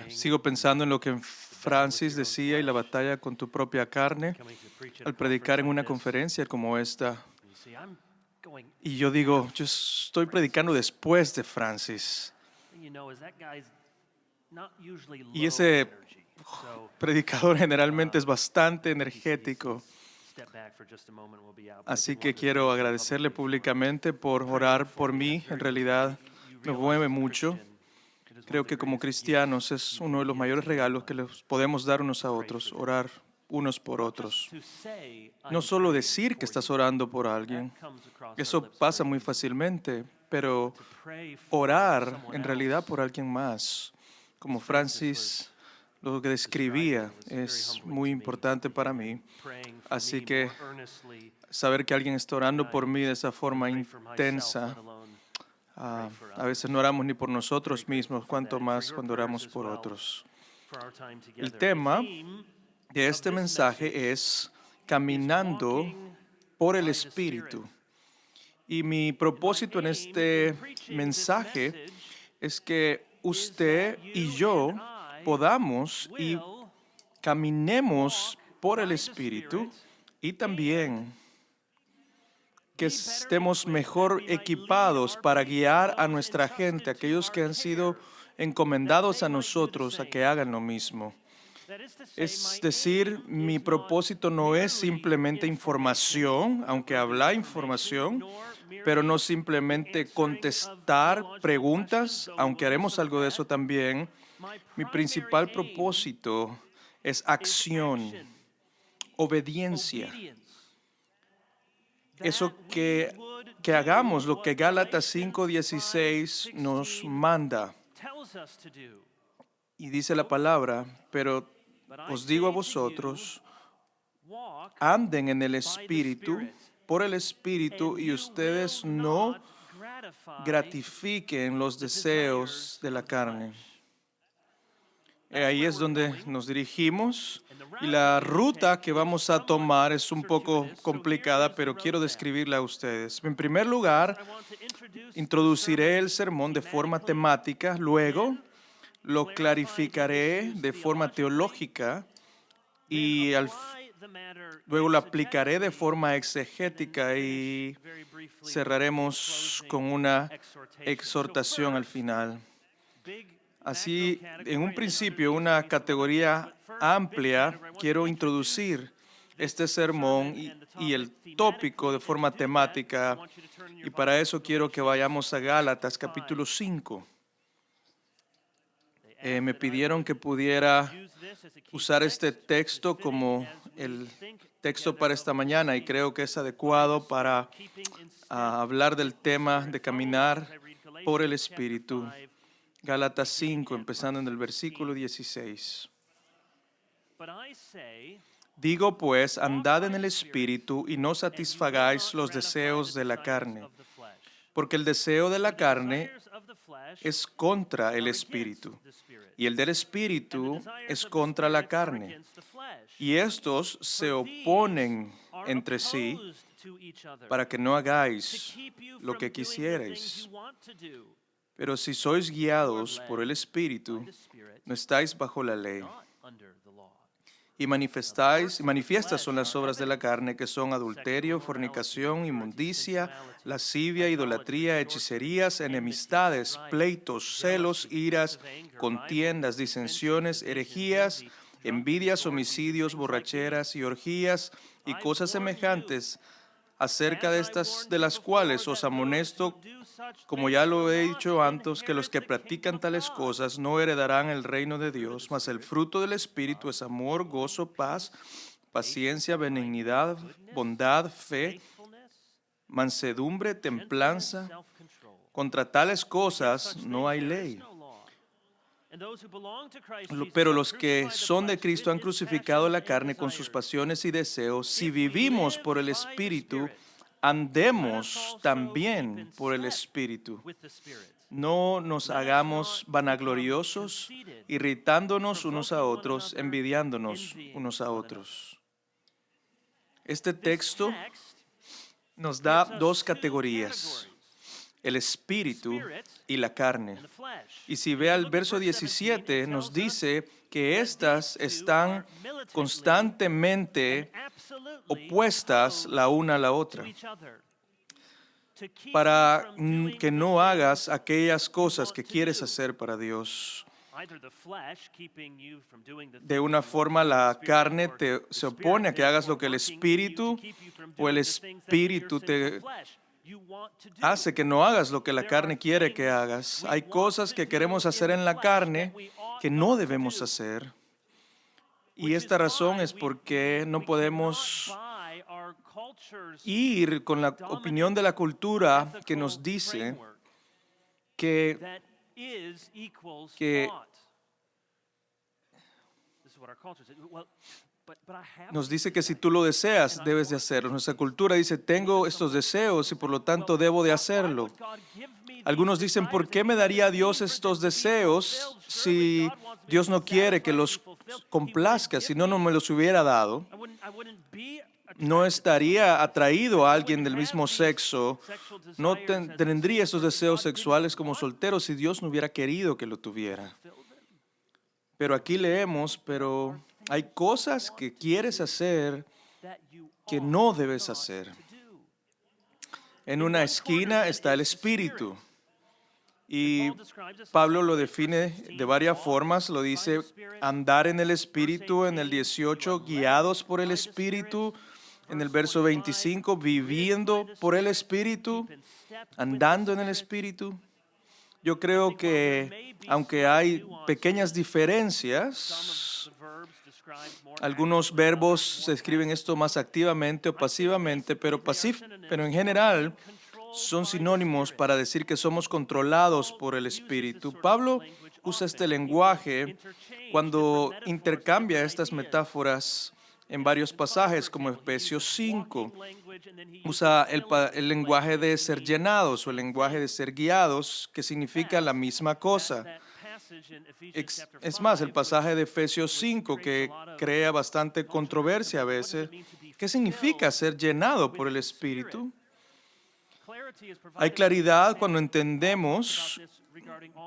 Sigo pensando en lo que Francis decía y la batalla con tu propia carne al predicar en una conferencia como esta. Y yo digo, yo estoy predicando después de Francis. Y ese predicador generalmente es bastante energético. Así que quiero agradecerle públicamente por orar por mí. En realidad me mueve mucho. Creo que como cristianos es uno de los mayores regalos que les podemos dar unos a otros, orar unos por otros. No solo decir que estás orando por alguien, eso pasa muy fácilmente, pero orar en realidad por alguien más, como Francis lo que describía, es muy importante para mí. Así que saber que alguien está orando por mí de esa forma intensa, a veces no oramos ni por nosotros mismos, cuanto más cuando oramos por otros. El tema de este mensaje es caminando por el Espíritu. Y mi propósito en este mensaje es que usted y yo podamos y caminemos por el Espíritu y también que estemos mejor equipados para guiar a nuestra gente, aquellos que han sido encomendados a nosotros a que hagan lo mismo. Es decir, mi propósito no es simplemente información, aunque habla información, pero no simplemente contestar preguntas, aunque haremos algo de eso también. Mi principal propósito es acción, obediencia. Eso que hagamos lo que Gálatas 5:16 nos manda. Y dice la palabra, pero os digo a vosotros, anden en el Espíritu, por el Espíritu, y ustedes no gratifiquen los deseos de la carne. Ahí es donde nos dirigimos y la ruta que vamos a tomar es un poco complicada, pero quiero describirla a ustedes. En primer lugar, introduciré el sermón de forma temática, luego lo clarificaré de forma teológica y luego lo aplicaré de forma exegética y cerraremos con una exhortación al final. Así, en un principio, una categoría amplia, quiero introducir este sermón y el tópico de forma temática, y para eso quiero que vayamos a Gálatas capítulo 5. Me pidieron que pudiera usar este texto como el texto para esta mañana y creo que es adecuado para hablar del tema de caminar por el Espíritu. Gálatas 5, empezando en el versículo 16. Digo pues, andad en el Espíritu y no satisfagáis los deseos de la carne, porque el deseo de la carne es contra el Espíritu, y el del Espíritu es contra la carne. Y estos se oponen entre sí para que no hagáis lo que quisierais. Pero si sois guiados por el Espíritu, no estáis bajo la ley. Y manifiestas son las obras de la carne, que son adulterio, fornicación, inmundicia, lascivia, idolatría, hechicerías, enemistades, pleitos, celos, iras, contiendas, disensiones, herejías, envidias, homicidios, borracheras y orgías y cosas semejantes, acerca de las cuales os amonesto, como ya lo he dicho antes, que los que practican tales cosas no heredarán el reino de Dios, mas el fruto del Espíritu es amor, gozo, paz, paciencia, benignidad, bondad, fe, mansedumbre, templanza. Contra tales cosas no hay ley. Pero los que son de Cristo han crucificado la carne con sus pasiones y deseos. Si vivimos por el Espíritu, andemos también por el Espíritu. No nos hagamos vanagloriosos, irritándonos unos a otros, envidiándonos unos a otros. Este texto nos da dos categorías. el espíritu y la carne. Y si ve al verso 17, nos dice que estas están constantemente opuestas la una a la otra, para que no hagas aquellas cosas que quieres hacer para Dios. De una forma, la carne se opone a que hagas lo que el espíritu, o el espíritu te hace que no hagas lo que la carne quiere que hagas. Hay cosas que queremos hacer en la carne que no debemos hacer. Y esta razón es porque no podemos ir con la opinión de la cultura que nos dice que si tú lo deseas, debes de hacerlo. Nuestra cultura dice, tengo estos deseos y por lo tanto debo de hacerlo. Algunos dicen, ¿por qué me daría Dios estos deseos si Dios no quiere que los complazca? Si no, no me los hubiera dado. No estaría atraído a alguien del mismo sexo. No tendría esos deseos sexuales como soltero si Dios no hubiera querido que lo tuviera. Pero aquí leemos, pero hay cosas que quieres hacer que no debes hacer. En una esquina está el espíritu. Y Pablo lo define de varias formas. Lo dice andar en el espíritu en el 18, guiados por el espíritu. En el verso 25, viviendo por el espíritu, andando en el espíritu. Yo creo que aunque hay pequeñas diferencias, algunos verbos se escriben esto más activamente o pasivamente, pero en general son sinónimos para decir que somos controlados por el Espíritu. Pablo usa este lenguaje cuando intercambia estas metáforas en varios pasajes, como Efesios 5. Usa el lenguaje de ser llenados o el lenguaje de ser guiados, que significa la misma cosa. Es más, el pasaje de Efesios 5, que crea bastante controversia a veces. ¿Qué significa ser llenado por el Espíritu? Hay claridad cuando entendemos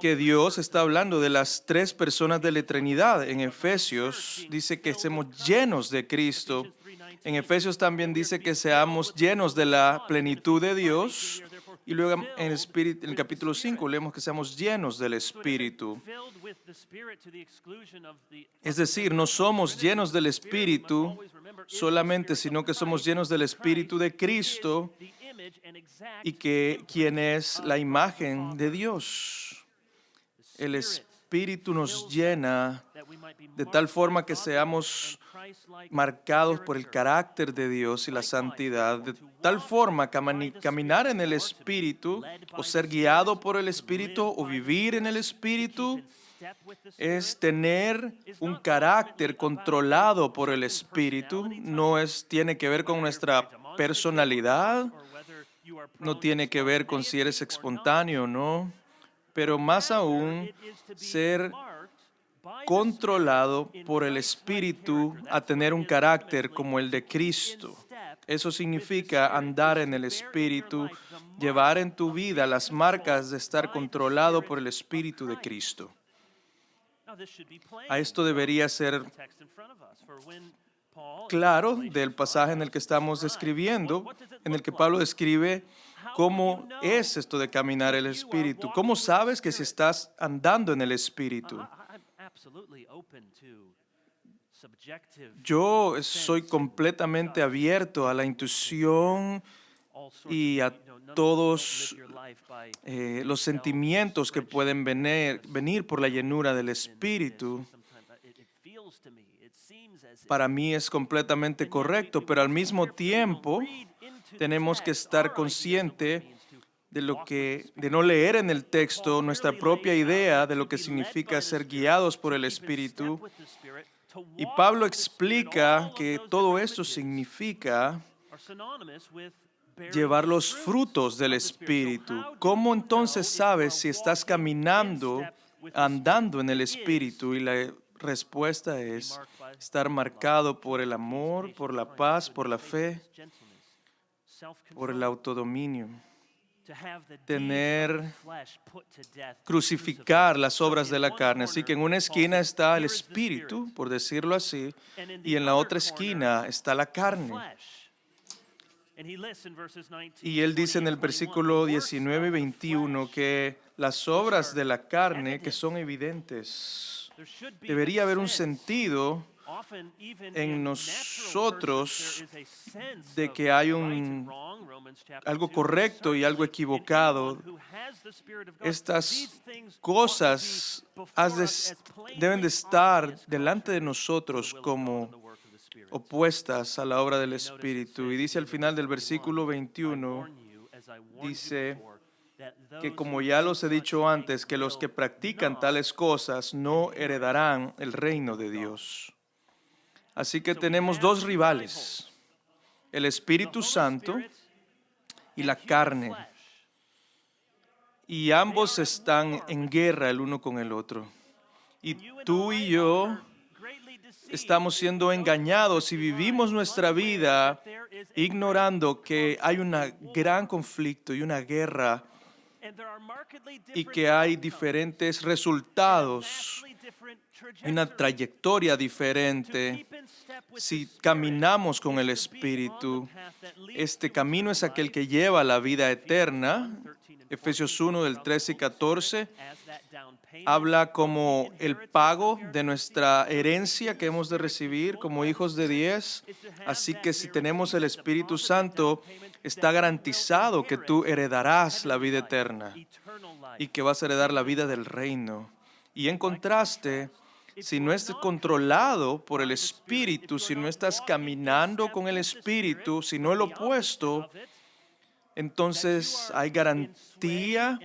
que Dios está hablando de las tres personas de la Trinidad. En Efesios dice que seamos llenos de Cristo. En Efesios también dice que seamos llenos de la plenitud de Dios. Y luego en el capítulo 5 leemos que seamos llenos del Espíritu. Es decir, no somos llenos del Espíritu solamente, sino que somos llenos del Espíritu de Cristo, y que quien es la imagen de Dios. El Espíritu nos llena de tal forma que seamos marcados por el carácter de Dios y la santidad, de tal forma que caminar en el Espíritu, o ser guiado por el Espíritu, o vivir en el Espíritu, es tener un carácter controlado por el Espíritu. Tiene que ver con nuestra personalidad, no tiene que ver con si eres espontáneo o no, pero más aún ser controlado por el Espíritu a tener un carácter como el de Cristo. Eso significa andar en el Espíritu, llevar en tu vida las marcas de estar controlado por el Espíritu de Cristo. A esto debería ser claro del pasaje en el que estamos escribiendo, en el que Pablo describe cómo es esto de caminar el Espíritu. ¿Cómo sabes que si estás andando en el Espíritu? Yo soy completamente abierto a la intuición y a todos los sentimientos que pueden venir por la llenura del Espíritu. Para mí es completamente correcto, pero al mismo tiempo tenemos que estar conscientes de no leer en el texto nuestra propia idea de lo que significa ser guiados por el Espíritu. Y Pablo explica que todo esto significa llevar los frutos del Espíritu. ¿Cómo entonces sabes si estás andando en el Espíritu? Y la respuesta es estar marcado por el amor, por la paz, por la fe, por el autodominio. crucificar las obras de la carne. Así que en una esquina está el espíritu, por decirlo así, y en la otra esquina está la carne. Y él dice en el versículo 19 y 21 que las obras de la carne que son evidentes, debería haber un sentido en nosotros de que hay algo correcto y algo equivocado. Estas cosas deben de estar delante de nosotros como opuestas a la obra del Espíritu. Y dice al final del versículo 21, dice que como ya los he dicho antes, que los que practican tales cosas no heredarán el reino de Dios. Así que tenemos dos rivales, el Espíritu Santo y la carne. Y ambos están en guerra el uno con el otro. Y tú y yo estamos siendo engañados y vivimos nuestra vida ignorando que hay un gran conflicto y una guerra y que hay diferentes resultados, una trayectoria diferente. Si caminamos con el Espíritu, este camino es aquel que lleva a la vida eterna. Efesios 1 del 13 y 14 habla como el pago de nuestra herencia que hemos de recibir como hijos de Dios. Así que si tenemos el Espíritu Santo, está garantizado que tú heredarás la vida eterna y que vas a heredar la vida del reino. Y en contraste, si no estás controlado por el Espíritu, si no estás caminando con el Espíritu, sino el opuesto, entonces hay garantía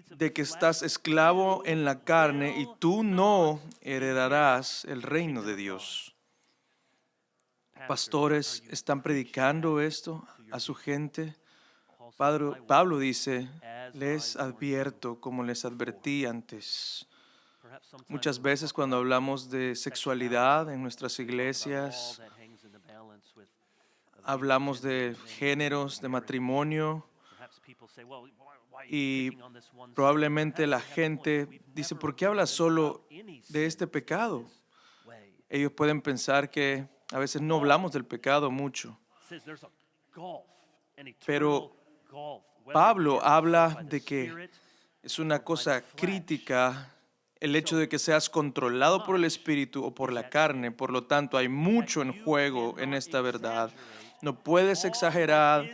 de que estás esclavo en la carne y tú no heredarás el reino de Dios. Pastores están predicando esto a su gente. Pablo dice, les advierto como les advertí antes. Muchas veces cuando hablamos de sexualidad en nuestras iglesias, hablamos de géneros, de matrimonio, y probablemente la gente dice, ¿por qué hablas solo de este pecado? Ellos pueden pensar que a veces no hablamos del pecado mucho. Pero Pablo habla de que es una cosa crítica el hecho de que seas controlado por el Espíritu o por la carne. Por lo tanto, hay mucho en juego en esta verdad. No puedes exagerar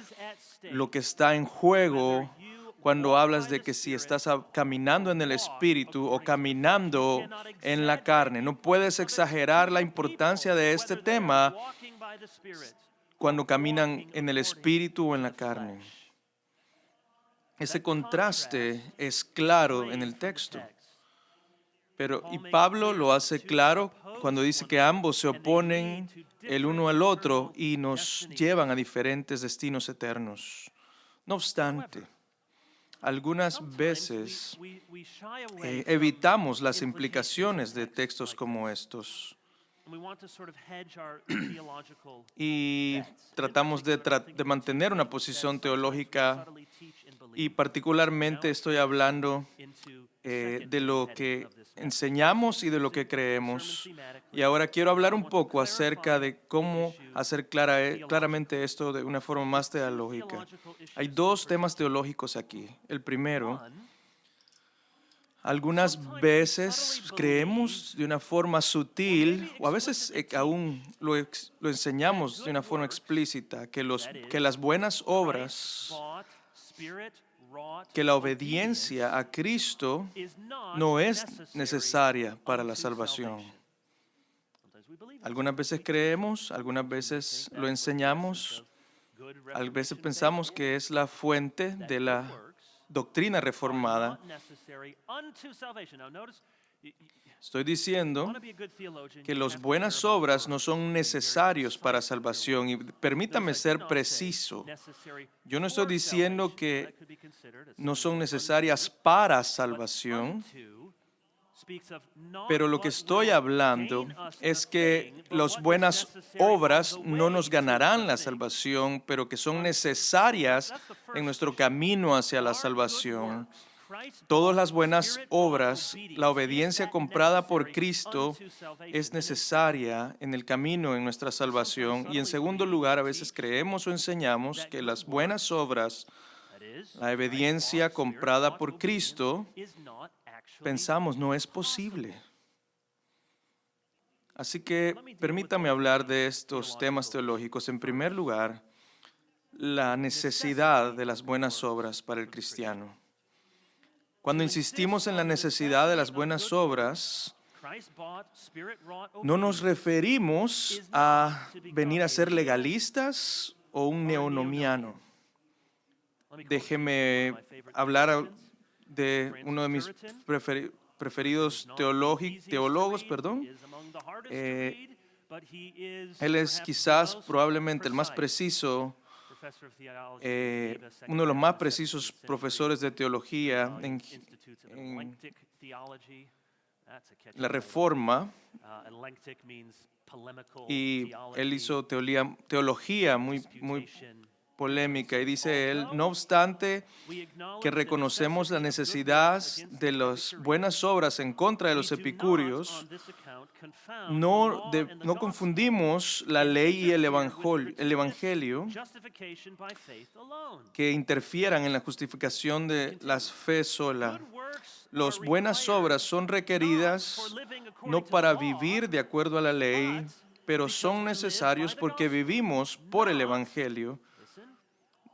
lo que está en juego cuando hablas de que si estás caminando en el Espíritu o caminando en la carne. No puedes exagerar la importancia de este tema cuando caminan en el Espíritu o en la carne. Ese contraste es claro en el texto. Y Pablo lo hace claro cuando dice que ambos se oponen el uno al otro y nos llevan a diferentes destinos eternos. No obstante, algunas veces evitamos las implicaciones de textos como estos y tratamos de mantener una posición teológica, y particularmente estoy hablando de lo que enseñamos y de lo que creemos. Y ahora quiero hablar un poco acerca de cómo hacer claramente esto de una forma más teológica. Hay dos temas teológicos aquí. El primero, algunas veces creemos de una forma sutil, o a veces aún lo enseñamos de una forma explícita, que las buenas obras, que la obediencia a Cristo no es necesaria para la salvación. Algunas veces creemos, algunas veces lo enseñamos, a veces pensamos que es la fuente de la doctrina reformada. Estoy diciendo que las buenas obras no son necesarios para salvación. Y permítame ser preciso. Yo no estoy diciendo que no son necesarias para salvación, Pero lo que estoy hablando es que las buenas obras no nos ganarán la salvación, pero que son necesarias en nuestro camino hacia la salvación. Todas las buenas obras, la obediencia comprada por Cristo es necesaria en el camino en nuestra salvación. Y en segundo lugar, a veces creemos o enseñamos que las buenas obras, la obediencia comprada por Cristo, pensamos no es posible. Así que permítame hablar de estos temas teológicos. En primer lugar, la necesidad de las buenas obras para el cristiano. Cuando insistimos en la necesidad de las buenas obras, no nos referimos a venir a ser legalistas o un neonomiano. Déjeme hablar de uno de mis preferidos teólogos. Él es quizás, probablemente, el más preciso, uno de los más precisos profesores de teología en la Reforma, y él hizo teología muy polémica, y dice él: no obstante que reconocemos la necesidad de las buenas obras en contra de los epicúreos, no confundimos la ley y el evangelio que interfieran en la justificación de la fe sola. Las buenas obras son requeridas no para vivir de acuerdo a la ley, pero son necesarios porque vivimos por el evangelio,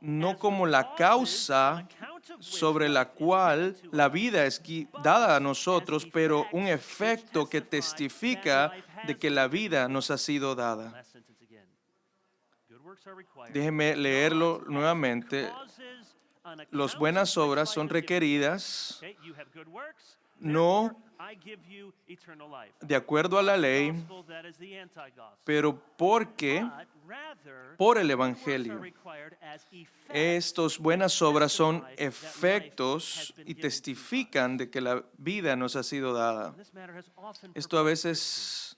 no como la causa sobre la cual la vida es dada a nosotros, pero un efecto que testifica de que la vida nos ha sido dada. Déjeme leerlo nuevamente. Las buenas obras son requeridas no de acuerdo a la ley, pero por el evangelio. Estas buenas obras son efectos y testifican de que la vida nos ha sido dada. Esto a veces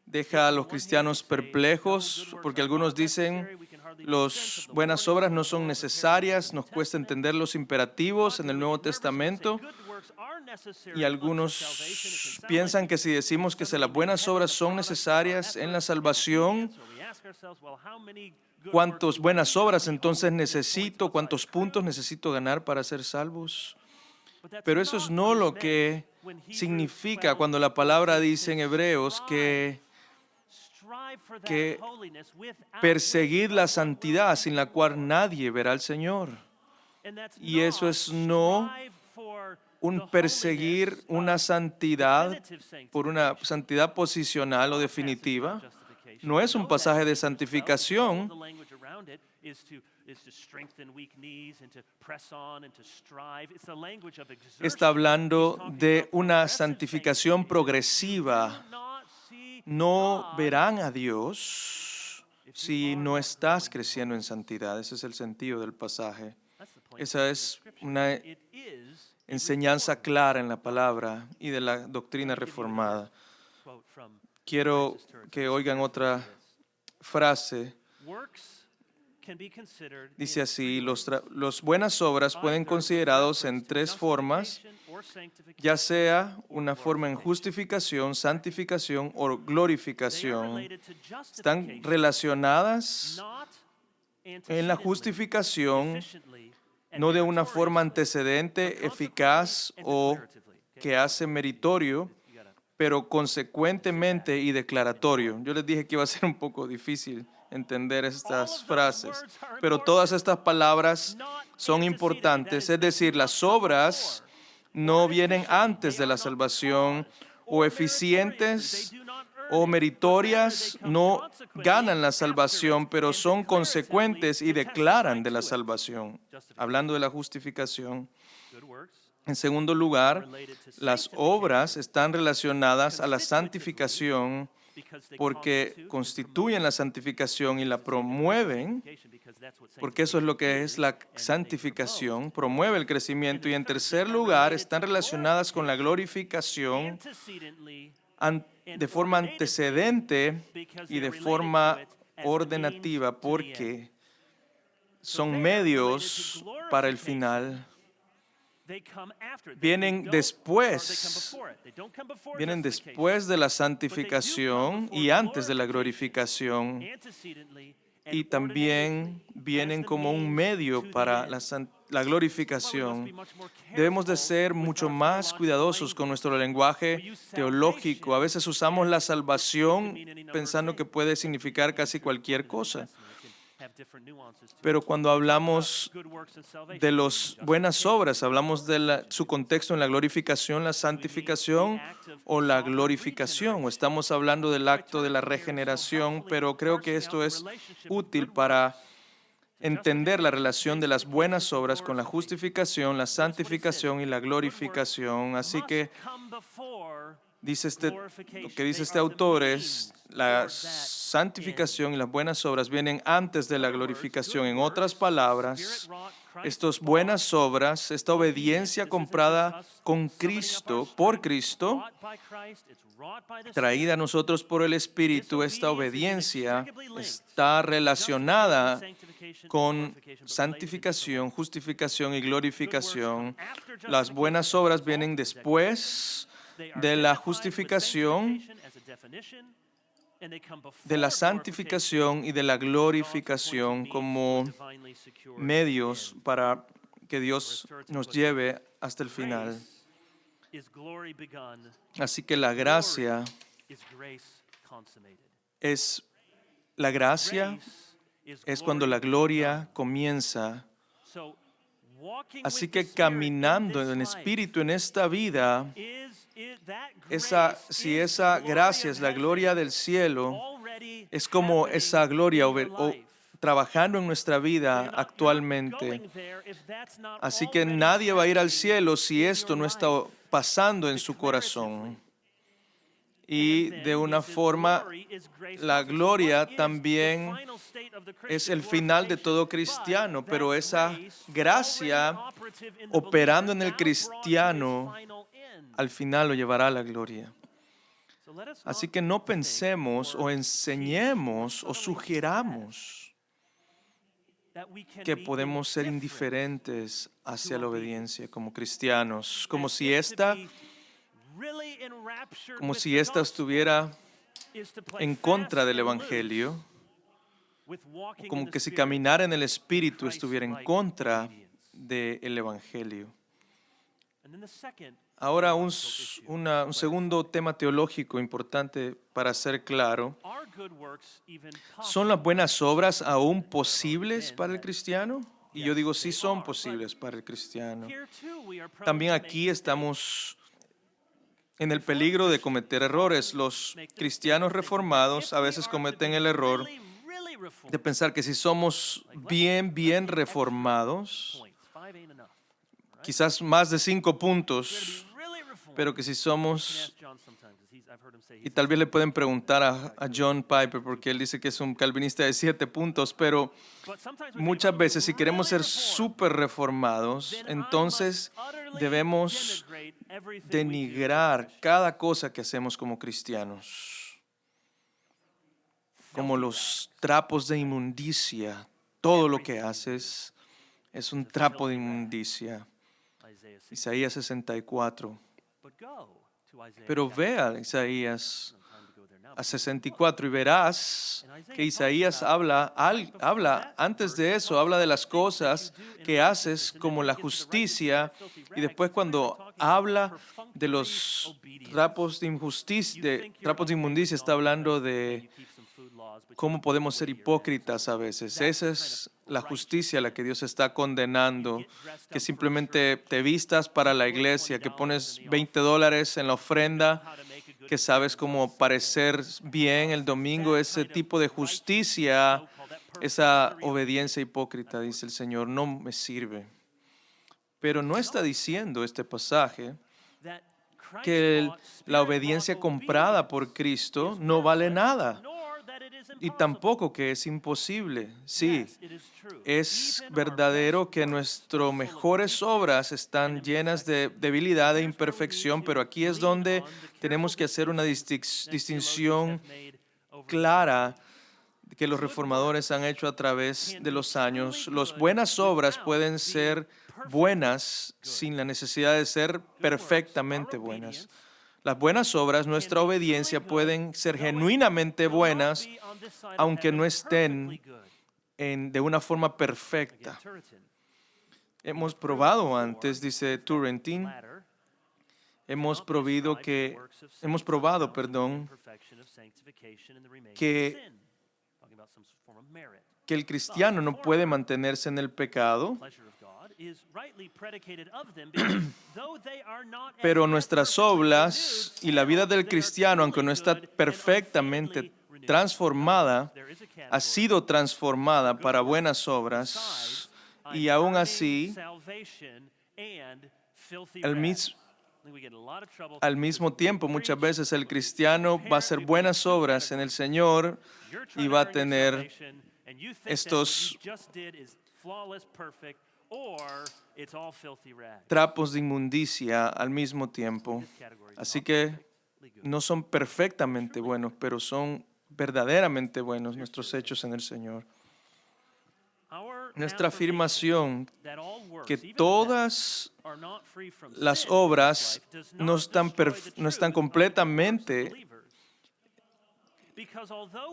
deja a los cristianos perplejos, porque algunos dicen las buenas obras no son necesarias, nos cuesta entender los imperativos en el Nuevo Testamento, y algunos piensan que si decimos que las buenas obras son necesarias en la salvación, ¿cuántas buenas obras entonces necesito? ¿Cuántos puntos necesito ganar para ser salvos? Pero eso es no lo que significa cuando la palabra dice en Hebreos que perseguid la santidad sin la cual nadie verá al Señor. Y eso es no un perseguir una santidad por una santidad posicional o definitiva. No es un pasaje de santificación. Está hablando de una santificación progresiva. No verán a Dios si no estás creciendo en santidad. Ese es el sentido del pasaje. Esa es una enseñanza clara en la palabra y de la doctrina reformada. Quiero que oigan otra frase. Dice así: las buenas obras pueden considerados en tres formas, ya sea una forma en justificación, santificación o glorificación. Están relacionadas en la justificación, no de una forma antecedente, eficaz o que hace meritorio, pero consecuentemente y declaratorio. Yo les dije que iba a ser un poco difícil entender estas frases, pero todas estas palabras son importantes. Es decir, las obras no vienen antes de la salvación, o eficientes o meritorias no ganan la salvación, pero son consecuentes y declaran de la salvación. Hablando de la justificación. En segundo lugar, las obras están relacionadas a la santificación porque constituyen la santificación y la promueven, porque eso es lo que es la santificación, promueve el crecimiento. Y en tercer lugar, están relacionadas con la glorificación de forma antecedente y de forma ordenativa, porque son medios para el final. Vienen después de la santificación y antes de la glorificación, y también vienen como un medio para la glorificación. Debemos de ser mucho más cuidadosos con nuestro lenguaje teológico. A veces usamos la salvación pensando que puede significar casi cualquier cosa. Pero cuando hablamos de las buenas obras, hablamos de su contexto en la glorificación, la santificación o la glorificación, o estamos hablando del acto de la regeneración, pero creo que esto es útil para entender la relación de las buenas obras con la justificación, la santificación y la glorificación. Así que lo que dice este autor es la santificación y las buenas obras vienen antes de la glorificación. En otras palabras, estas buenas obras, esta obediencia comprada con Cristo, por Cristo, traída a nosotros por el Espíritu, esta obediencia está relacionada con santificación, justificación y glorificación. Las buenas obras vienen después de la justificación, de la santificación y de la glorificación como medios para que Dios nos lleve hasta el final. Así que la gracia es cuando la gloria comienza. Así que caminando en espíritu en esta vida, si esa gracia es la gloria del cielo, es como esa gloria trabajando en nuestra vida actualmente. Así que nadie va a ir al cielo si esto no está pasando en su corazón. Y de una forma, la gloria también es el final de todo cristiano, pero esa gracia operando en el cristiano al final lo llevará a la gloria. Así que no pensemos o enseñemos o sugiramos que podemos ser indiferentes hacia la obediencia como cristianos, como si esta estuviera en contra del Evangelio, como que si caminar en el Espíritu estuviera en contra del Evangelio. Ahora, un segundo tema teológico importante para ser claro. ¿Son las buenas obras aún posibles para el cristiano? Y yo digo, sí son posibles para el cristiano. También aquí estamos en el peligro de cometer errores. Los cristianos reformados a veces cometen el error de pensar que si somos bien reformados, quizás más de 5 puntos, pero que si somos, y tal vez le pueden preguntar a John Piper, porque él dice que es un calvinista de 7 puntos, pero muchas veces si queremos ser súper reformados, entonces debemos denigrar cada cosa que hacemos como cristianos, como los trapos de inmundicia. Todo lo que haces es un trapo de inmundicia. Isaías 64. Pero ve a Isaías a 64 y verás que Isaías habla antes de eso, habla de las cosas que haces como la justicia, y después cuando habla de los trapos de inmundicia, está hablando de cómo podemos ser hipócritas a veces. Esa es la justicia a la que Dios está condenando, que simplemente te vistas para la iglesia, que pones $20 en la ofrenda, que sabes cómo parecer bien el domingo. Ese tipo de justicia, esa obediencia hipócrita, dice el Señor, no me sirve. Pero no está diciendo este pasaje que la obediencia comprada por Cristo no vale nada y tampoco que es imposible. Sí, es verdadero que nuestras mejores obras están llenas de debilidad e imperfección, pero aquí es donde tenemos que hacer una distinción clara que los reformadores han hecho a través de los años. Las buenas obras pueden ser buenas sin la necesidad de ser perfectamente buenas. Las buenas obras, nuestra obediencia, pueden ser genuinamente buenas, aunque no estén de una forma perfecta. Hemos probado antes, dice Turretin, hemos probado, que el cristiano no puede mantenerse en el pecado, pero nuestras obras y la vida del cristiano, aunque no está perfectamente transformada, ha sido transformada para buenas obras, y aún así, al mismo tiempo, muchas veces el cristiano va a hacer buenas obras en el Señor y va a tener estos trapos de inmundicia al mismo tiempo. Así que no son perfectamente buenos, pero son verdaderamente buenos nuestros hechos en el Señor. Nuestra afirmación que todas las obras no están completamente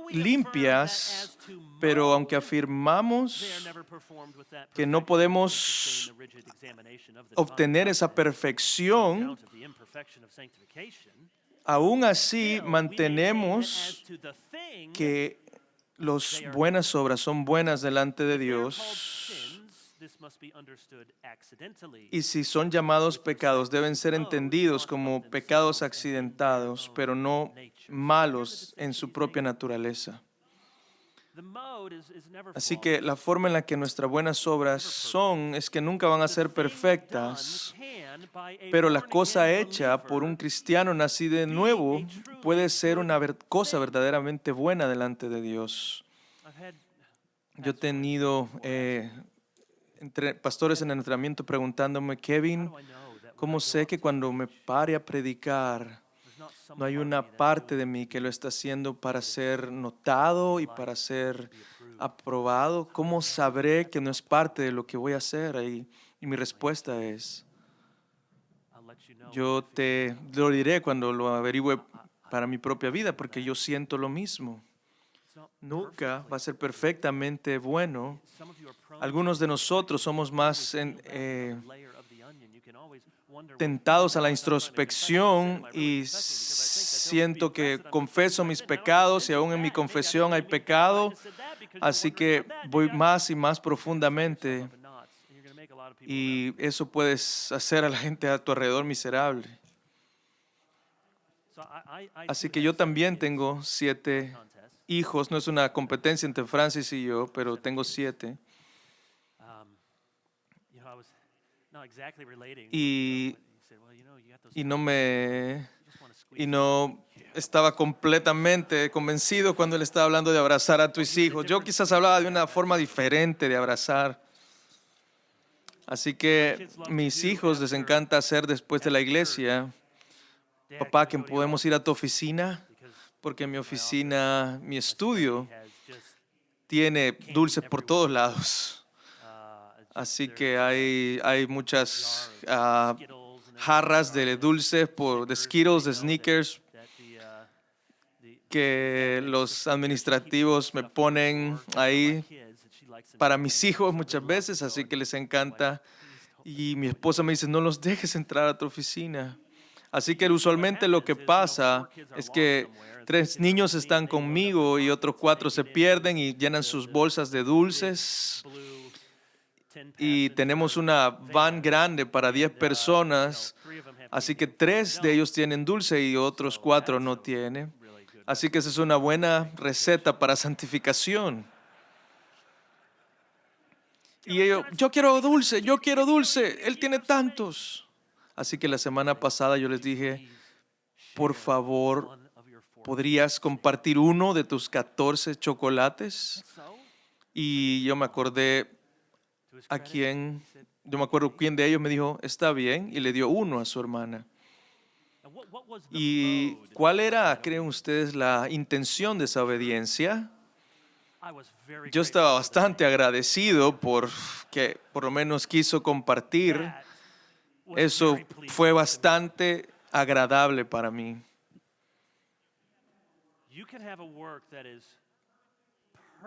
limpias, pero aunque afirmamos que no podemos obtener esa perfección, aún así mantenemos que las buenas obras son buenas delante de Dios, y si son llamados pecados deben ser entendidos como pecados accidentados, pero no malos en su propia naturaleza. Así que la forma en la que nuestras buenas obras son es que nunca van a ser perfectas, pero la cosa hecha por un cristiano nacido de nuevo puede ser una cosa verdaderamente buena delante de Dios. Yo he tenido pastores en el entrenamiento preguntándome: Kevin, ¿cómo sé que cuando me pare a predicar no hay una parte de mí que lo está haciendo para ser notado y para ser aprobado? ¿Cómo sabré que no es parte de lo que voy a hacer? Y mi respuesta es: yo te lo diré cuando lo averigüe para mi propia vida, porque yo siento lo mismo. Nunca va a ser perfectamente bueno. Algunos de nosotros somos más tentados a la introspección y siento que confieso mis pecados y aún en mi confesión hay pecado, así que voy más y más profundamente y eso puede hacer a la gente a tu alrededor miserable. Así que yo también tengo 7 hijos, no es una competencia entre Francis y yo, pero tengo 7. Y no estaba completamente convencido cuando él estaba hablando de abrazar a tus hijos. Yo quizás hablaba de una forma diferente de abrazar. Así que mis hijos les encanta hacer después de la iglesia: papá, que podemos ir a tu oficina, porque mi oficina, mi estudio, tiene dulces por todos lados. Así que hay muchas jarras de dulces, de Skittles, de Snickers, que los administrativos me ponen ahí para mis hijos muchas veces, así que les encanta. Y mi esposa me dice: no los dejes entrar a tu oficina. Así que usualmente lo que pasa es que 3 niños están conmigo y otros 4 se pierden y llenan sus bolsas de dulces. Y tenemos una van grande para 10 personas, así que 3 de ellos tienen dulce y otros 4 no tienen. Así que esa es una buena receta para santificación. Y yo quiero dulce, él tiene tantos. Así que la semana pasada yo les dije, por favor, ¿podrías compartir uno de tus 14 chocolates? Y yo me acordé yo me acuerdo quién de ellos me dijo, está bien, y le dio uno a su hermana. ¿Y cuál era, creen ustedes, la intención de esa obediencia? Yo estaba bastante agradecido por que por lo menos quiso compartir. Eso fue bastante agradable para mí.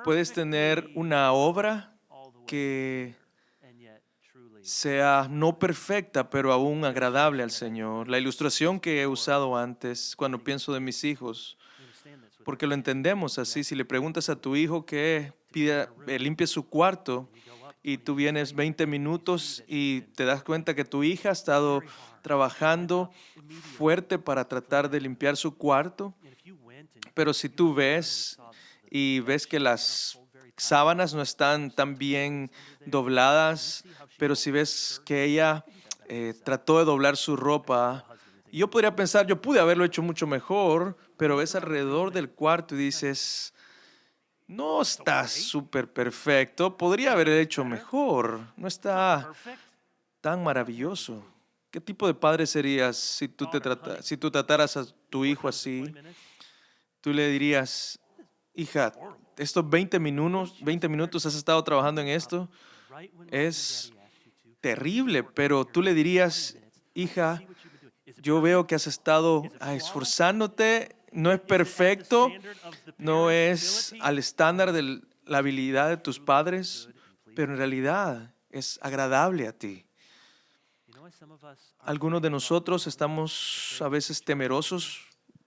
Puedes tener una obra que sea no perfecta, pero aún agradable al Señor. La ilustración que he usado antes cuando pienso de mis hijos, porque lo entendemos así. Si le preguntas a tu hijo que limpie su cuarto y tú vienes 20 minutos y te das cuenta que tu hija ha estado trabajando fuerte para tratar de limpiar su cuarto, pero si tú ves que las sábanas no están tan bien dobladas, pero si ves que ella trató de doblar su ropa, yo podría pensar, yo pude haberlo hecho mucho mejor, pero ves alrededor del cuarto y dices, no está súper perfecto, podría haber hecho mejor, no está tan maravilloso. ¿Qué tipo de padre serías si si tú trataras a tu hijo así? Tú le dirías, hija, estos 20 minutos has estado trabajando en esto, es terrible, pero tú le dirías, hija, yo veo que has estado esforzándote, no es perfecto, no es al estándar de la habilidad de tus padres, pero en realidad es agradable a ti. Algunos de nosotros estamos a veces temerosos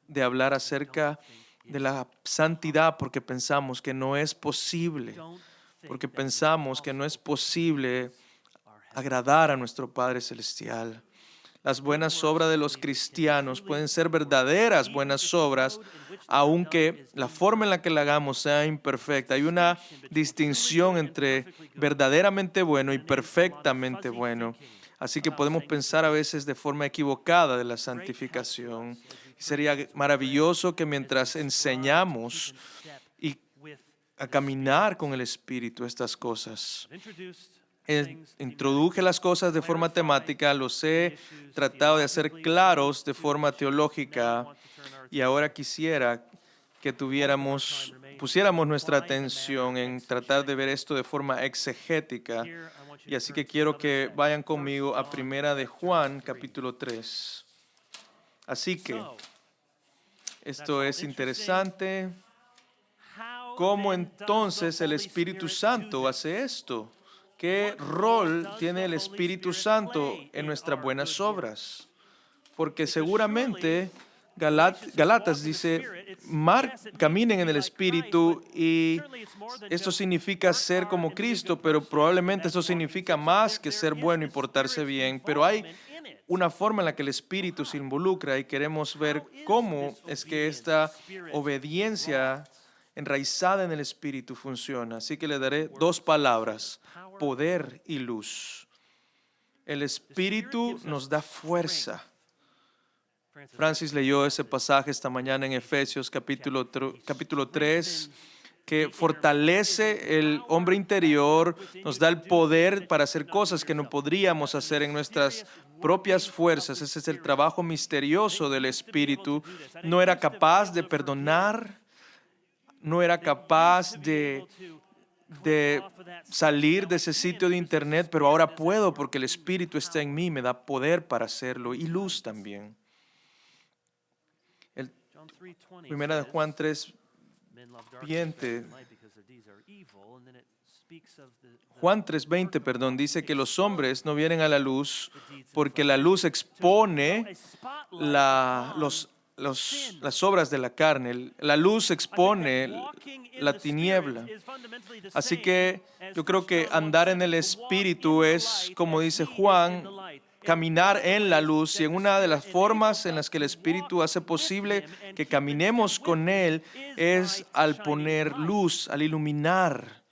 de hablar acerca de la santidad porque pensamos que no es posible, agradar a nuestro Padre Celestial. Las buenas obras de los cristianos pueden ser verdaderas buenas obras, aunque la forma en la que la hagamos sea imperfecta. Hay una distinción entre verdaderamente bueno y perfectamente bueno. Así que podemos pensar a veces de forma equivocada de la santificación. Sería maravilloso que mientras enseñamos y a caminar con el Espíritu estas cosas, introduje las cosas de forma temática, los he tratado de hacer claros de forma teológica y ahora quisiera que pusiéramos nuestra atención en tratar de ver esto de forma exegética. Y así que quiero que vayan conmigo a Primera de Juan, capítulo 3. Así que esto es interesante. ¿Cómo entonces el Espíritu Santo hace esto? ¿Qué rol tiene el Espíritu Santo en nuestras buenas obras? Porque seguramente Galatas dice, caminen en el Espíritu, y esto significa ser como Cristo, pero probablemente esto significa más que ser bueno y portarse bien. Pero hay una forma en la que el Espíritu se involucra y queremos ver cómo es que esta obediencia enraizada en el Espíritu funciona. Así que le daré dos palabras: poder y luz. El Espíritu nos da fuerza. Francis leyó ese pasaje esta mañana en Efesios capítulo 3, que fortalece el hombre interior, nos da el poder para hacer cosas que no podríamos hacer en nuestras propias fuerzas. Ese es el trabajo misterioso del Espíritu. No era capaz de perdonar, no era capaz de salir de ese sitio de internet, pero ahora puedo porque el Espíritu está en mí, me da poder para hacerlo, y luz también. Primera de Juan 3, Juan 3:20, dice que los hombres no vienen a la luz porque la luz expone las obras de la carne. La luz expone la tiniebla. Así que yo creo que andar en el Espíritu es, como dice Juan, caminar en la luz, y en una de las formas en las que el Espíritu hace posible que caminemos con Él es al poner luz, al iluminar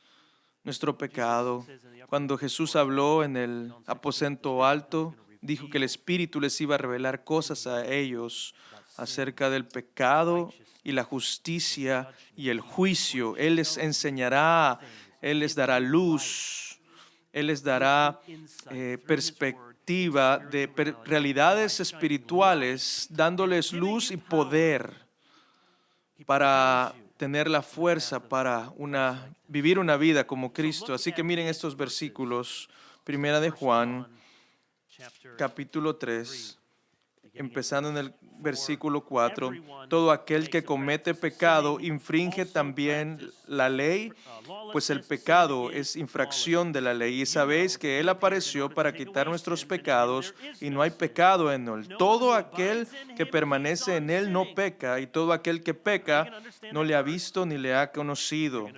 nuestro pecado. Cuando Jesús habló en el aposento alto, dijo que el Espíritu les iba a revelar cosas a ellos acerca del pecado y la justicia y el juicio. Él les enseñará, Él les dará luz, Él les dará perspectiva de realidades espirituales, dándoles luz y poder para tener la fuerza para vivir una vida como Cristo. Así que miren estos versículos. Primera de Juan, capítulo 3, empezando en el versículo 4. Todo aquel que comete pecado infringe también la ley, pues el pecado es infracción de la ley. Y sabéis que Él apareció para quitar nuestros pecados y no hay pecado en Él. Todo aquel que permanece en Él no peca, y todo aquel que peca no le ha visto ni le ha conocido.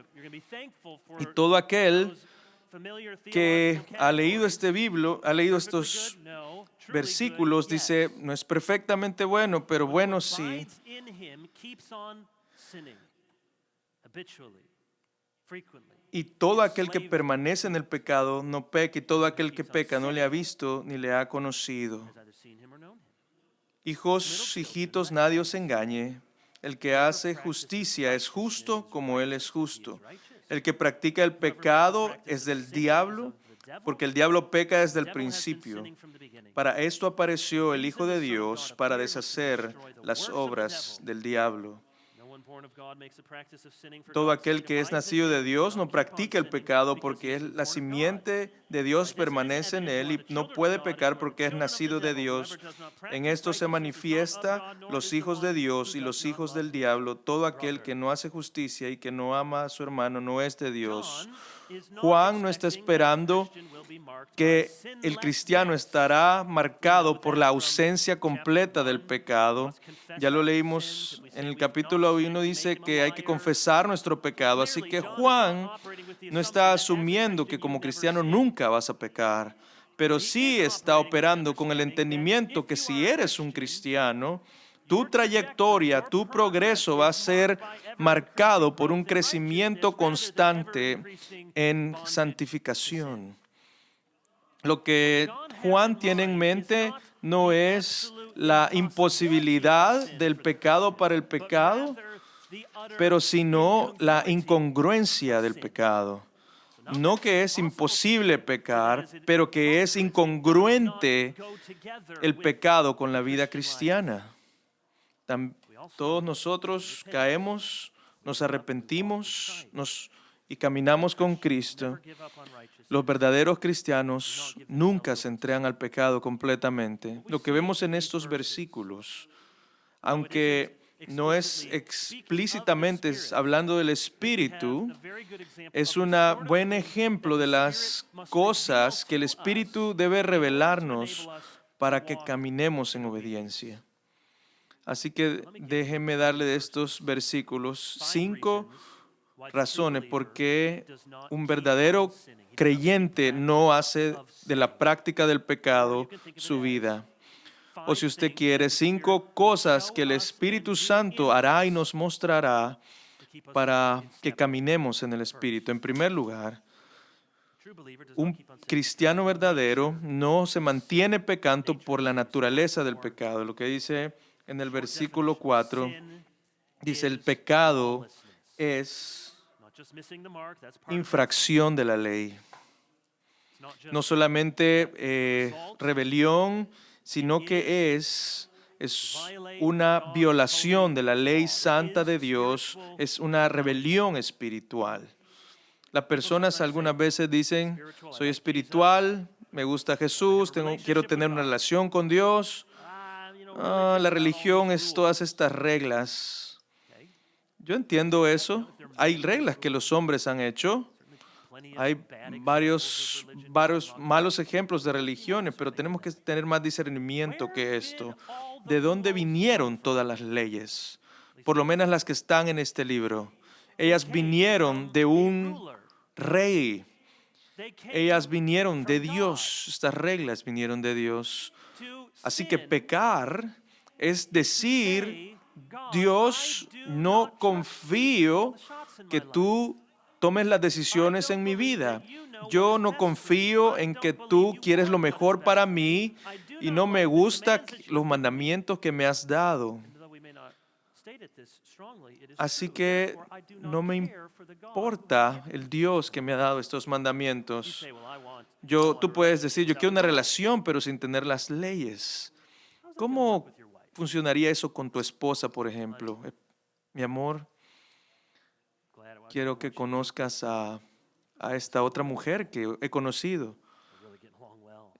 Y todo aquel que ha leído estos versículos dice, no es perfectamente bueno, pero bueno sí. Y todo aquel que permanece en el pecado no peca, y todo aquel que peca no le ha visto ni le ha conocido. Hijos, hijitos, nadie os engañe. El que hace justicia es justo como Él es justo. El que practica el pecado es del diablo, porque el diablo peca desde el principio. Para esto apareció el Hijo de Dios, para deshacer las obras del diablo. Todo aquel que es nacido de Dios no practica el pecado, porque la simiente de Dios permanece en él y no puede pecar porque es nacido de Dios. En esto se manifiesta los hijos de Dios y los hijos del diablo. Todo aquel que no hace justicia y que no ama a su hermano no es de Dios. Juan no está esperando que el cristiano estará marcado por la ausencia completa del pecado. Ya lo leímos en el capítulo 1, dice que hay que confesar nuestro pecado. Así que Juan no está asumiendo que como cristiano nunca vas a pecar, pero sí está operando con el entendimiento que si eres un cristiano, tu trayectoria, tu progreso va a ser marcado por un crecimiento constante en santificación. Lo que Juan tiene en mente no es la imposibilidad del pecado para el pecado, pero sino la incongruencia del pecado. No que es imposible pecar, pero que es incongruente el pecado con la vida cristiana. Todos nosotros caemos, nos arrepentimos y caminamos con Cristo. Los verdaderos cristianos nunca se entregan al pecado completamente. Lo que vemos en estos versículos, aunque no es explícitamente hablando del Espíritu, es un buen ejemplo de las cosas que el Espíritu debe revelarnos para que caminemos en obediencia. Así que déjenme darle de estos versículos 5 razones por qué un verdadero creyente no hace de la práctica del pecado su vida. O si usted quiere, 5 cosas que el Espíritu Santo hará y nos mostrará para que caminemos en el Espíritu. En primer lugar, un cristiano verdadero no se mantiene pecando por la naturaleza del pecado. Lo que dice en el versículo 4, dice, el pecado es infracción de la ley. No solamente rebelión, sino que es una violación de la ley santa de Dios, es una rebelión espiritual. Las personas algunas veces dicen, soy espiritual, me gusta Jesús, quiero tener una relación con Dios. La religión es todas estas reglas. Yo entiendo eso. Hay reglas que los hombres han hecho. Hay varios malos ejemplos de religiones, pero tenemos que tener más discernimiento que esto. ¿De dónde vinieron todas las leyes? Por lo menos las que están en este libro. Ellas vinieron de un rey. Ellas vinieron de Dios. Estas reglas vinieron de Dios. Así que pecar es decir, Dios, no confío que tú tomes las decisiones en mi vida. Yo no confío en que tú quieres lo mejor para mí y no me gustan los mandamientos que me has dado. Así que no me importa el Dios que me ha dado estos mandamientos. Tú puedes decir, yo quiero una relación, pero sin tener las leyes. ¿Cómo funcionaría eso con tu esposa, por ejemplo? Mi amor, quiero que conozcas a esta otra mujer que he conocido.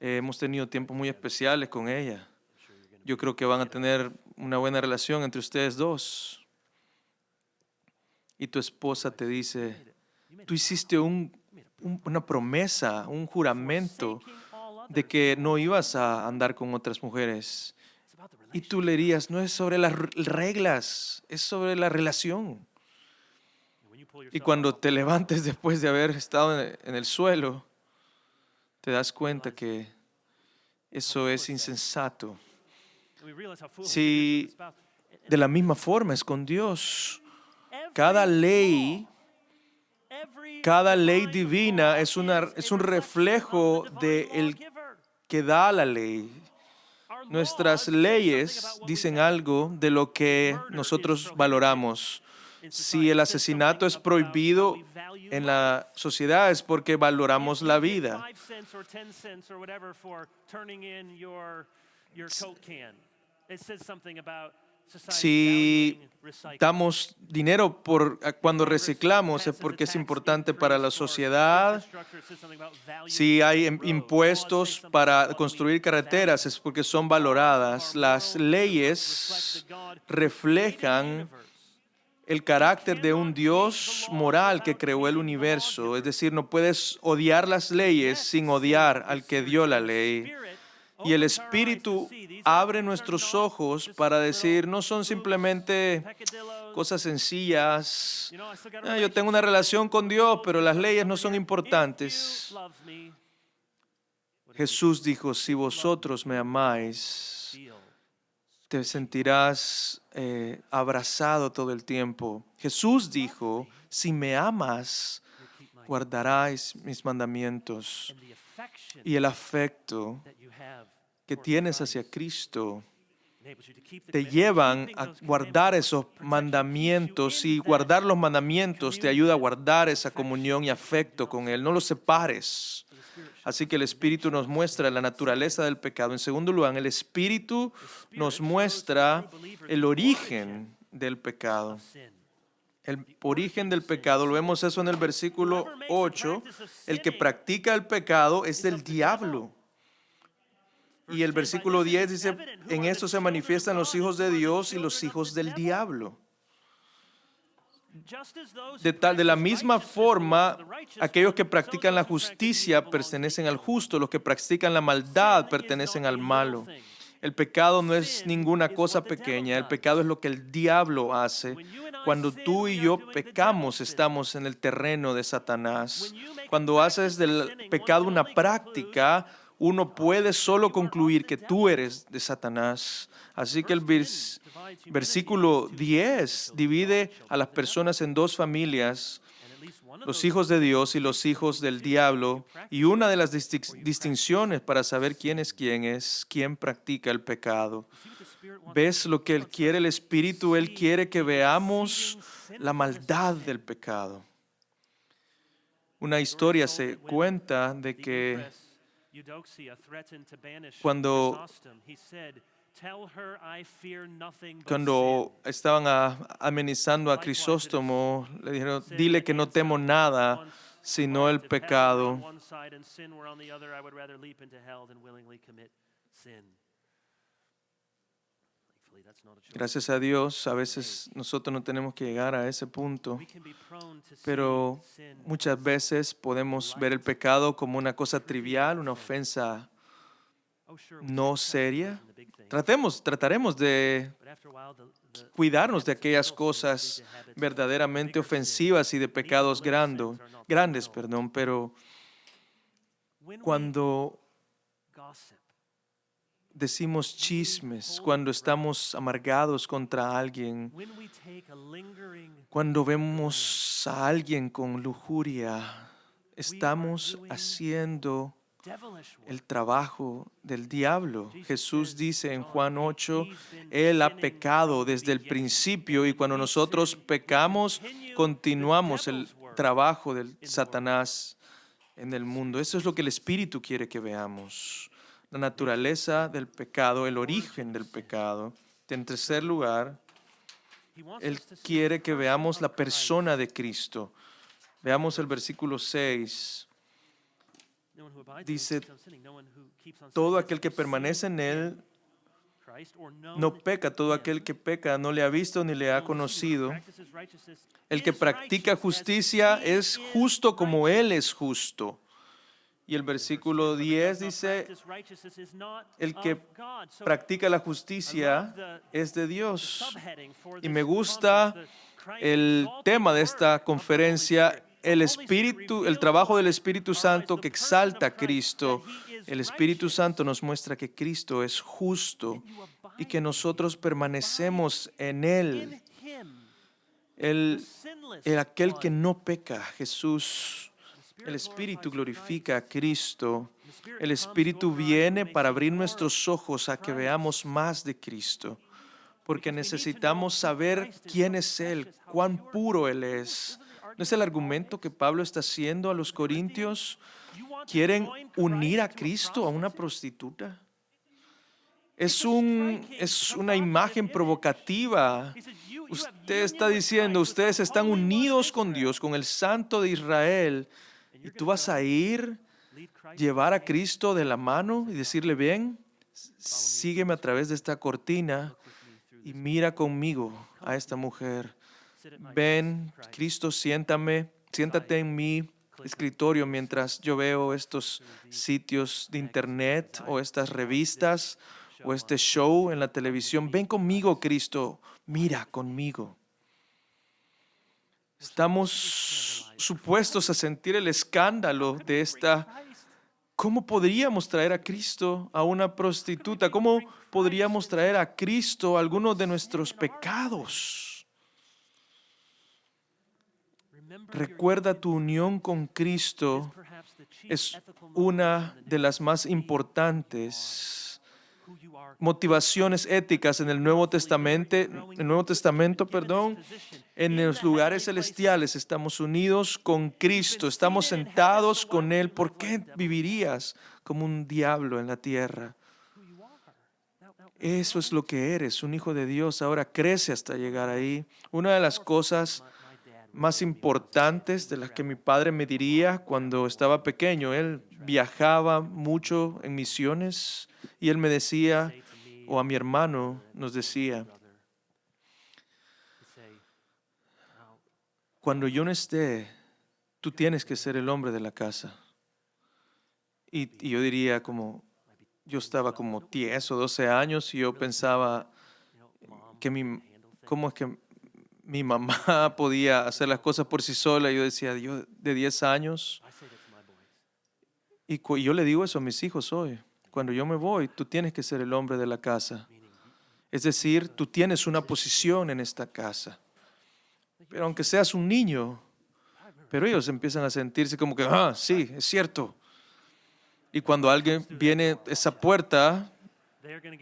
Hemos tenido tiempos muy especiales con ella. Yo creo que van a tener una buena relación entre ustedes dos. Y tu esposa te dice, tú hiciste una promesa, un juramento de que no ibas a andar con otras mujeres. Y tú le dirías, no es sobre las reglas, es sobre la relación. Y cuando te levantes después de haber estado en el suelo, te das cuenta que eso es insensato. Si de la misma forma es con Dios, cada ley divina es un reflejo de el que da la ley. Nuestras leyes dicen algo de lo que nosotros valoramos. Si el asesinato es prohibido en la sociedad es porque valoramos la vida. Si damos dinero cuando reciclamos es porque es importante para la sociedad. Si hay impuestos para construir carreteras es porque son valoradas. Las leyes reflejan el carácter de un Dios moral que creó el universo. Es decir, no puedes odiar las leyes sin odiar al que dio la ley. Y el Espíritu abre nuestros ojos para decir, no son simplemente cosas sencillas. Yo tengo una relación con Dios, pero las leyes no son importantes. Jesús dijo, si vosotros me amáis, te sentirás abrazado todo el tiempo. Jesús dijo, si me amas, guardarás mis mandamientos. Y el afecto que tienes hacia Cristo te llevan a guardar esos mandamientos, y guardar los mandamientos te ayuda a guardar esa comunión y afecto con Él. No los separes. Así que el Espíritu nos muestra la naturaleza del pecado. En segundo lugar, el Espíritu nos muestra el origen del pecado. El origen del pecado, lo vemos eso en el versículo 8, el que practica el pecado es del diablo. Y el versículo 10 dice, en esto se manifiestan los hijos de Dios y los hijos del diablo. De la misma forma, aquellos que practican la justicia pertenecen al justo, los que practican la maldad pertenecen al malo. El pecado no es ninguna cosa pequeña, el pecado es lo que el diablo hace. Cuando tú y yo pecamos, estamos en el terreno de Satanás. Cuando haces del pecado una práctica, uno puede solo concluir que tú eres de Satanás. Así que el versículo 10 divide a las personas en dos familias, los hijos de Dios y los hijos del diablo, y una de las distinciones para saber quién es quién practica el pecado. ¿Ves lo que Él quiere, el Espíritu? Él quiere que veamos la maldad del pecado. Una historia se cuenta de que cuando estaban amenizando a Crisóstomo, le dijeron, dile que no temo nada sino el pecado. Gracias a Dios, a veces nosotros no tenemos que llegar a ese punto, pero muchas veces podemos ver el pecado como una cosa trivial, una ofensa no seria. Trataremos de cuidarnos de aquellas cosas verdaderamente ofensivas y de pecados grandes, pero cuando decimos chismes, cuando estamos amargados contra alguien, cuando vemos a alguien con lujuria, estamos haciendo el trabajo del diablo. Jesús dice en Juan 8, Él ha pecado desde el principio y cuando nosotros pecamos, continuamos el trabajo del Satanás en el mundo. Eso es lo que el Espíritu quiere que veamos. La naturaleza del pecado, el origen del pecado. En tercer lugar, Él quiere que veamos la persona de Cristo. Veamos el versículo 6. Dice, todo aquel que permanece en Él no peca, todo aquel que peca no le ha visto ni le ha conocido. El que practica justicia es justo como Él es justo. Y el versículo 10 dice, el que practica la justicia es de Dios. Y me gusta el tema de esta conferencia, el Espíritu, el trabajo del Espíritu Santo que exalta a Cristo. El Espíritu Santo nos muestra que Cristo es justo y que nosotros permanecemos en Él. Aquel que no peca, Jesús. El Espíritu glorifica a Cristo. El Espíritu viene para abrir nuestros ojos a que veamos más de Cristo, porque necesitamos saber quién es Él, cuán puro Él es. ¿No es el argumento que Pablo está haciendo a los corintios? ¿Quieren unir a Cristo a una prostituta? Es una imagen provocativa. Usted está diciendo, ustedes están unidos con Dios, con el Santo de Israel, y tú vas a llevar a Cristo de la mano y decirle, ven, sígueme a través de esta cortina y mira conmigo a esta mujer. Ven, Cristo, siéntate en mi escritorio mientras yo veo estos sitios de internet o estas revistas o este show en la televisión. Ven conmigo, Cristo, mira conmigo. Estamos supuestos a sentir el escándalo de esta. ¿Cómo podríamos traer a Cristo a una prostituta? ¿Cómo podríamos traer a Cristo a algunos de nuestros pecados? Recuerda, tu unión con Cristo es una de las más importantes motivaciones éticas en el Nuevo Testamento, en los lugares celestiales estamos unidos con Cristo, estamos sentados con Él. ¿Por qué vivirías como un diablo en la tierra? Eso es lo que eres, un hijo de Dios. Ahora crece hasta llegar ahí. Una de las cosas más importantes de las que mi padre me diría cuando estaba pequeño, él viajaba mucho en misiones y él me decía, o a mi hermano nos decía, cuando yo no esté, tú tienes que ser el hombre de la casa. Y yo diría yo estaba como 10 o 12 años y yo pensaba ¿cómo es que mi mamá podía hacer las cosas por sí sola? Yo decía, yo de 10 años. Y yo le digo eso a mis hijos hoy. Cuando yo me voy, tú tienes que ser el hombre de la casa. Es decir, tú tienes una posición en esta casa. Pero aunque seas un niño, pero ellos empiezan a sentirse como que, sí, es cierto. Y cuando alguien viene a esa puerta,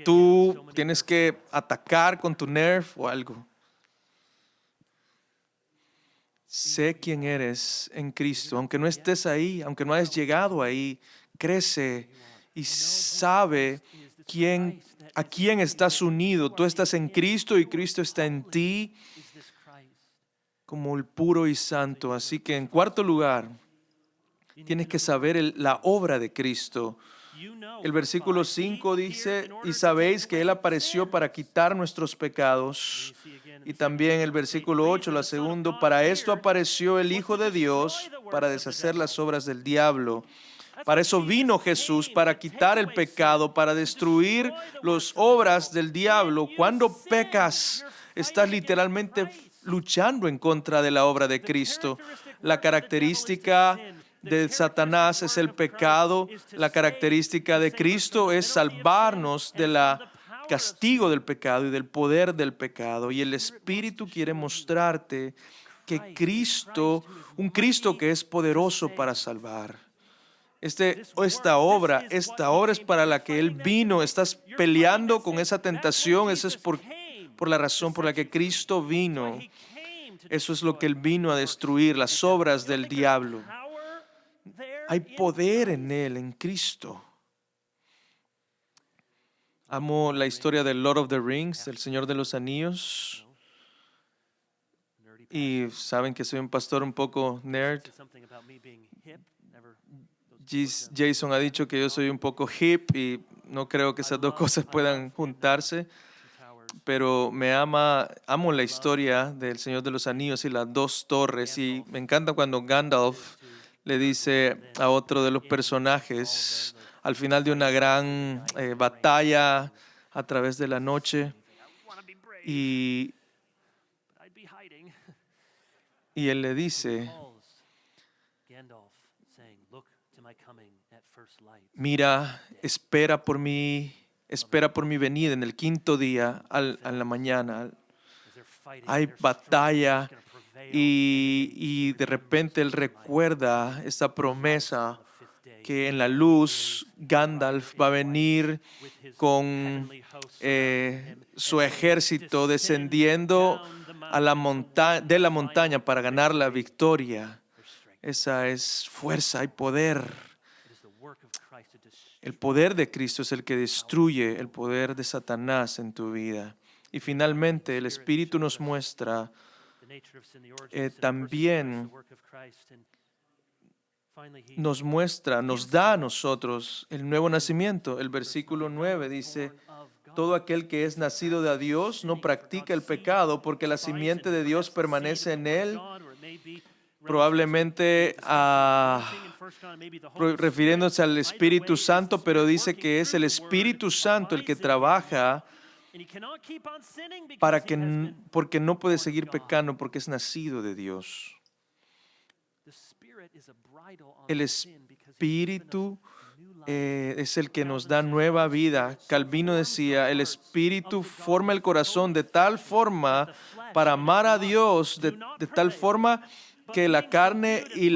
tú tienes que atacar con tu Nerf o algo. Sé quién eres en Cristo. Aunque no estés ahí, aunque no hayas llegado ahí, crece y sabe a quién estás unido. Tú estás en Cristo y Cristo está en ti como el puro y santo. Así que en cuarto lugar, tienes que saber la obra de Cristo. El versículo 5 dice, y sabéis que Él apareció para quitar nuestros pecados. Y también el versículo 8, la segunda, para esto apareció el Hijo de Dios, para deshacer las obras del diablo. Para eso vino Jesús, para quitar el pecado, para destruir las obras del diablo. Cuando pecas, estás literalmente luchando en contra de la obra de Cristo. La característica de Satanás es el pecado. La característica de Cristo es salvarnos del castigo del pecado y del poder del pecado. Y el Espíritu quiere mostrarte que un Cristo que es poderoso para salvar. esta obra es para la que Él vino. Estás peleando con esa tentación. Esa es por la razón por la que Cristo vino. Eso es lo que Él vino a destruir, las obras del diablo. Hay poder en Él, en Cristo. Amo la historia del Lord of the Rings, del Señor de los Anillos. Y saben que soy un pastor un poco nerd. Jason ha dicho que yo soy un poco hip y no creo que esas dos cosas puedan juntarse. Pero amo la historia del Señor de los Anillos y las dos torres. Y me encanta cuando Gandalf le dice a otro de los personajes al final de una gran batalla a través de la noche, y él le dice, mira, espera por mi venida en el quinto día a la mañana. Hay batalla y de repente él recuerda esta promesa que en la luz Gandalf va a venir con su ejército descendiendo de la montaña para ganar la victoria. Esa es fuerza, hay poder. El poder de Cristo es el que destruye el poder de Satanás en tu vida. Y finalmente el Espíritu nos muestra también nos da a nosotros el nuevo nacimiento. El versículo 9 dice, todo aquel que es nacido de Dios no practica el pecado porque la simiente de Dios permanece en él. Probablemente refiriéndose al Espíritu Santo, pero dice que es el Espíritu Santo el que trabaja porque no puede seguir pecando porque es nacido de Dios. El Espíritu es el que nos da nueva vida. Calvino decía, el Espíritu forma el corazón de tal forma para amar a Dios, de tal forma que la carne y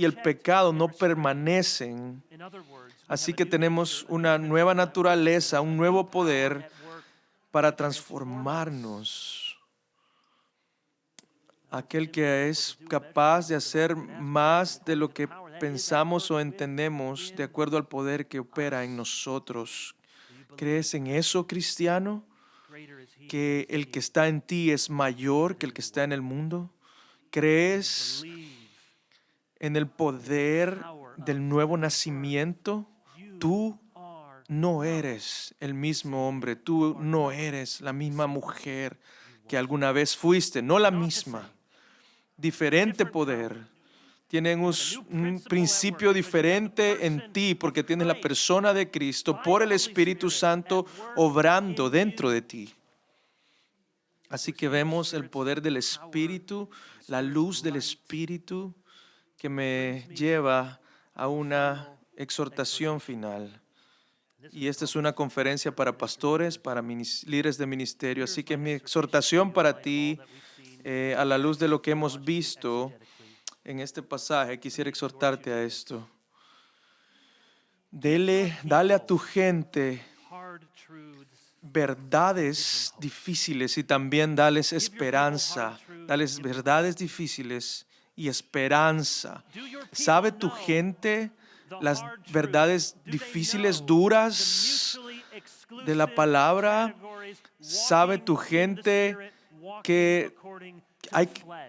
el pecado no permanecen. Así que tenemos una nueva naturaleza, un nuevo poder para transformarnos. Aquel que es capaz de hacer más de lo que pensamos o entendemos de acuerdo al poder que opera en nosotros. ¿Crees en eso, cristiano? ¿Que el que está en ti es mayor que el que está en el mundo? ¿Crees en el poder del nuevo nacimiento? Tú no eres el mismo hombre, tú no eres la misma mujer que alguna vez fuiste, no la misma. Diferente poder. Tienen un principio diferente en ti porque tienes la persona de Cristo por el Espíritu Santo obrando dentro de ti. Así que vemos el poder del Espíritu, la luz del Espíritu que me lleva a una exhortación final. Y esta es una conferencia para pastores, para líderes de ministerio. Así que mi exhortación para ti, a la luz de lo que hemos visto en este pasaje, quisiera exhortarte a esto. Dale a tu gente verdades difíciles y también dales esperanza. Dales verdades difíciles y esperanza. ¿Sabe tu gente las verdades difíciles, duras de la palabra? ¿Sabe tu gente que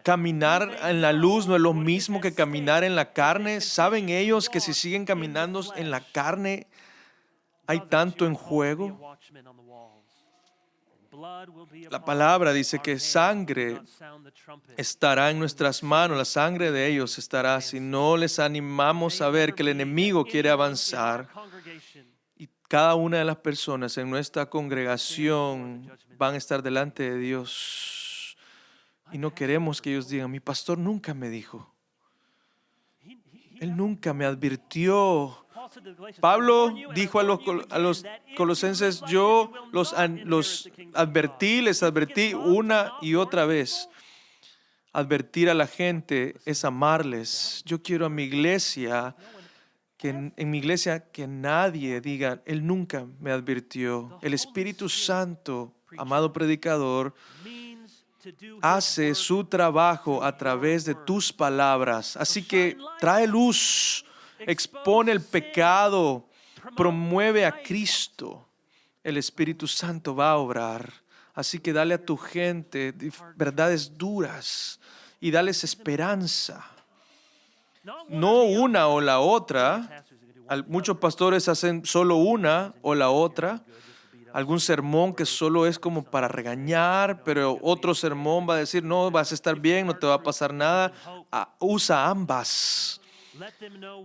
caminar en la luz no es lo mismo que caminar en la carne? ¿Saben ellos que si siguen caminando en la carne hay tanto en juego? La palabra dice que sangre estará en nuestras manos, la sangre de ellos estará si no les animamos a ver que el enemigo quiere avanzar. Y cada una de las personas en nuestra congregación van a estar delante de Dios. Y no queremos que ellos digan, mi pastor nunca me dijo. Él nunca me advirtió. Pablo dijo a los colosenses, yo les advertí una y otra vez. Advertir a la gente es amarles. Yo quiero a mi iglesia que en mi iglesia que nadie diga, Él nunca me advirtió. El Espíritu Santo, amado predicador, hace su trabajo a través de tus palabras. Así que trae luz, expone el pecado, promueve a Cristo. El Espíritu Santo va a obrar. Así que dale a tu gente verdades duras y dales esperanza. No una o la otra. Muchos pastores hacen solo una o la otra. Algún sermón que solo es como para regañar, pero otro sermón va a decir, no, vas a estar bien, no te va a pasar nada. Usa ambas.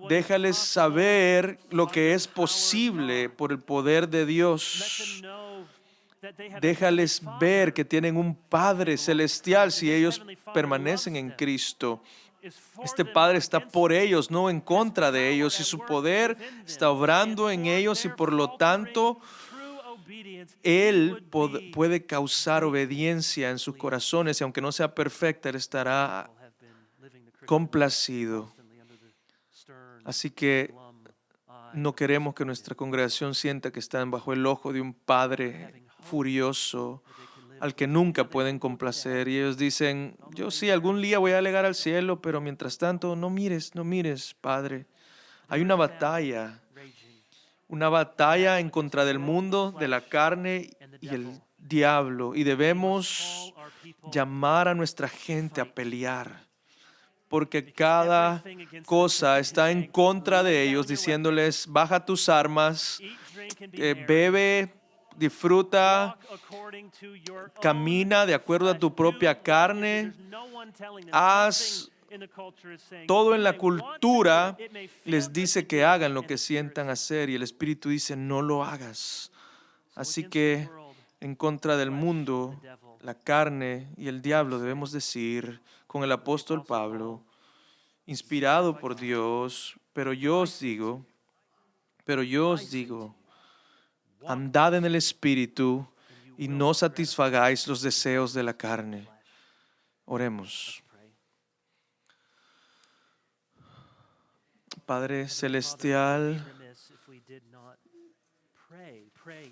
Déjales saber lo que es posible por el poder de Dios. Déjales ver que tienen un Padre celestial si ellos permanecen en Cristo. Este Padre está por ellos, no en contra de ellos, y su poder está obrando en ellos y por lo tanto Él puede causar obediencia en sus corazones y aunque no sea perfecta, Él estará complacido. Así que no queremos que nuestra congregación sienta que están bajo el ojo de un Padre furioso al que nunca pueden complacer. Y ellos dicen, yo sí, algún día voy a llegar al cielo, pero mientras tanto, no mires, Padre. Hay una batalla en contra del mundo, de la carne y el diablo. Y debemos llamar a nuestra gente a pelear. Porque cada cosa está en contra de ellos, diciéndoles, baja tus armas, bebe, disfruta, camina de acuerdo a tu propia carne, haz todo en la cultura, les dice que hagan lo que sientan hacer y el Espíritu dice, no lo hagas. Así que en contra del mundo, la carne y el diablo debemos decir con el apóstol Pablo, inspirado por Dios, pero yo os digo, andad en el Espíritu y no satisfagáis los deseos de la carne. Oremos. Padre Celestial,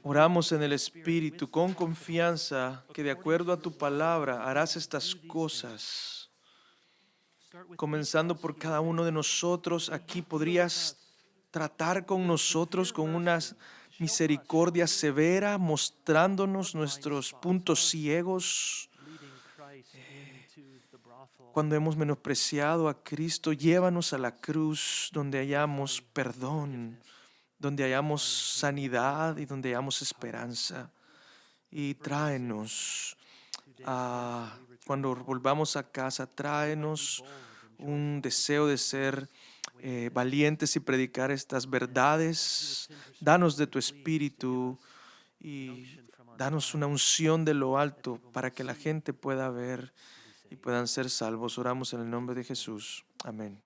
oramos en el Espíritu con confianza que de acuerdo a tu palabra harás estas cosas. Comenzando por cada uno de nosotros, aquí podrías tratar con nosotros con una misericordia severa, mostrándonos nuestros puntos ciegos. Cuando hemos menospreciado a Cristo, llévanos a la cruz donde hayamos perdón, donde hayamos sanidad y donde hayamos esperanza. Y tráenos, cuando volvamos a casa, tráenos un deseo de ser valientes y predicar estas verdades. Danos de tu Espíritu y danos una unción de lo alto para que la gente pueda ver y puedan ser salvos. Oramos en el nombre de Jesús. Amén.